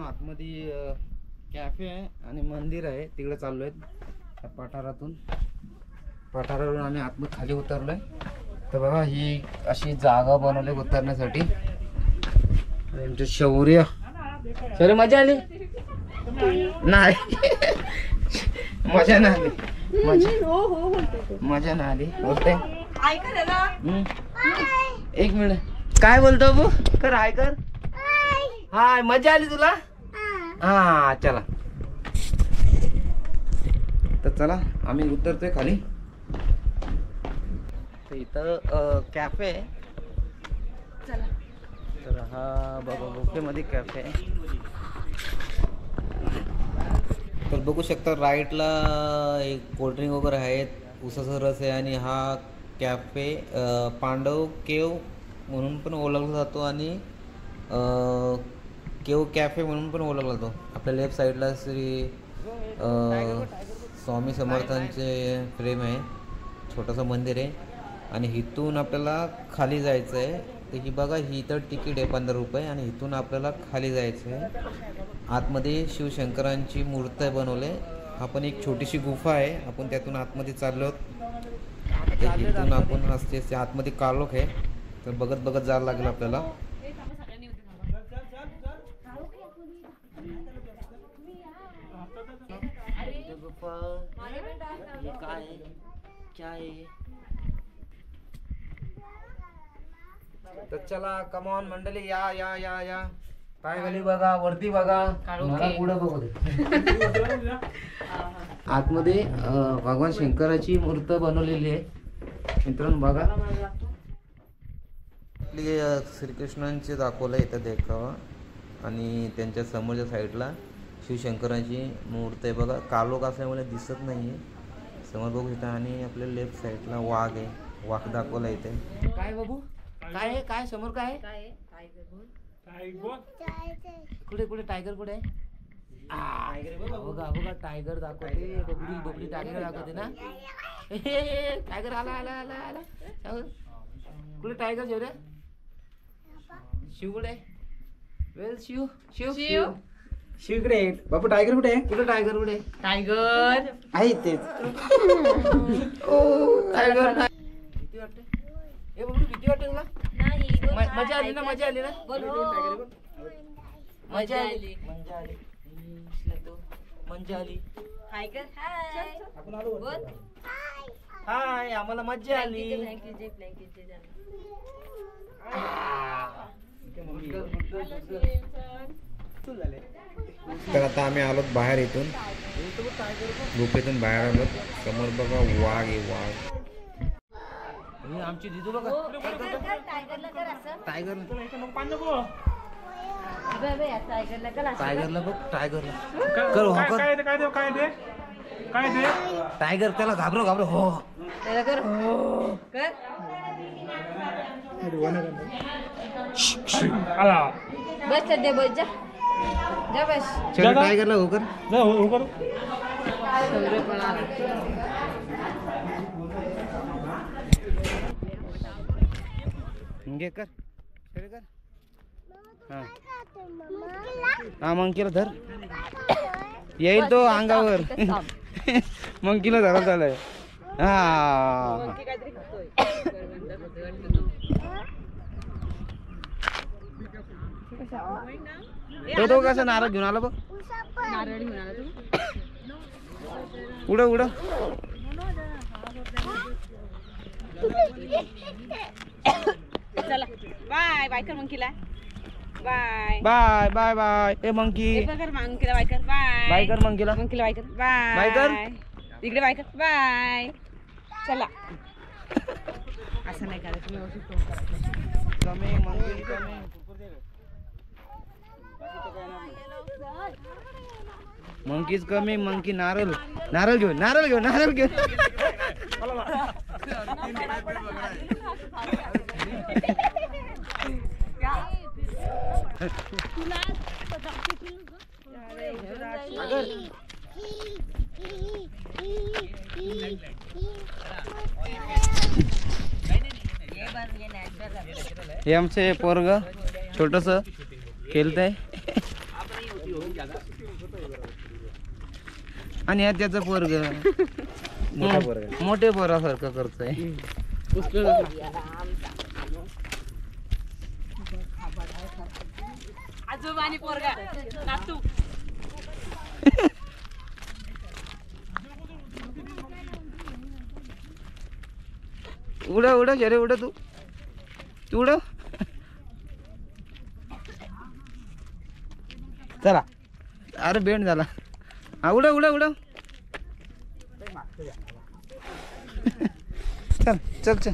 आतमध्ये कॅफे आहे आणि मंदिर आहे, तिकडे चाललोय पठारावरून आम्ही आतमध्ये खाली उतरलोय. तर बघा ही अशी जागा बनवली उतरण्यासाठी. शौर्य मजा आली नाही? मजा नाही आली, मजा नाही आली बोलते. एक मिनिट, काय बोलतो बो? कर हाय कर. हाय, मजा आली तुला? हा चला. तर चला आम्ही उतरतोय खाली. तर इथं कॅफे आहे. चला. तर हा बघा बुफे मध्ये कॅफे आहे. तर बघू शकता राईटला एक कोल्ड्रिंक वगैरे आहेत, उसाचा रस आहे. आणि हा कॅफे पांडव केव म्हणून पण ओळखला जातो आणि केव कॅफे म्हणून पण ओळखला जातो. आपल्या लेफ्ट साईडला श्री स्वामी समर्थांचे फ्रेम आहे, छोटंसं मंदिर आहे. आणि इथून आपल्याला खाली जायचं आहे. तर ही बघा, ही तर तिकीट आहे 15 रुपये. आणि इथून आपल्याला खाली जायचं आहे. आतमध्ये शिवशंकरांची मूर्ती बनवले. आपण एक छोटीशी गुफा आहे, आपण त्यातून आतमध्ये चाललो. तर इथून आपण असते आतमध्ये कालोख आहे. तर बघत बघत जायला लागेल आपल्याला. काय तर चला, कमॉन मंडळी, या या या या. पाय खाली बघा, वरती बघा, पुढे बघू दे. आतमध्ये भगवान शंकराची मूर्ती बनवलेली आहे मित्रांनो. बघा, श्रीकृष्णांचे दाखवलं इथं देखावा. आणि त्यांच्या समोरच्या साईडला शिवशंकरांची मूर्ती आहे. बघा, कालोख असल्यामुळे दिसत नाहीये समोर, बघू इथं. आणि आपल्या लेफ्ट साईडला वाघ आहे, वाघ दाखवला इथे. काय बघू, काय आहे, काय समोर काय आहे? कुठे कुठे टायगर कुठे आहे? बघा बघा, टायगर दाखवते. बबडी टायगर दाखवते ना. टायगर आला आला आला आला. कुठे टायगर? जेवढ्या शिव कुठे? वेल शिव शिव शिव शिव इकडे. बापू टायगर कुठे आहे? कुठे टायगर कुठे? टायगर आहे तेच. टायगर भीती वाटते. हे बघू, भीती वाटते तुला? मजा आली ना? मजा आली ना? मजा आली, मजा आली, मजा आली. हाय, आम्हाला मजा आली. तर आता आम्ही आलो बाहेर, इथून गुफेतून बाहेर आलो. समोर बघा वाघ आहे, वाघ. आमची दिदू बघा, टायगरला बघ, टायगरला टायगर त्याला घाबरो घाबरो. हो त्याला कर, हो कर. बस सध्या बस, जा जा बस. चल टायगरला हो कर, जा हो कर. घे कर, कर. हा मंकीला धर, येईल तो अंगावर. मंकीला धरा झालाय. हा तो कसा नारळ घेऊन आला बघ. नारळ घेऊन आला तू. उड उड. चला बाय बाय कर मंकीला. Bye bye bye bye. ए मंकी कर मंकीला बाय कर. बाय बाय कर मंकीला. मंकीला बाय कर. बाय बाय कर. इकडे बाय कर. बाय. चला असं नाही करायचं. कमी मंकी कमी. मंकीज कमी. मंकी नारळ नारळ घेऊन नारळ घेऊन नारळ घेऊन. हे आमचे पोरग छोटस खेळतय आणि यात त्याचं पोरग मोठे पोरासारखं करतोय. आजोबा आणि पोरगा नातू. उड उड शरे उड. तू तू उड. चला अरे बेंड झाला. हा उड उड उड. चल चल चल.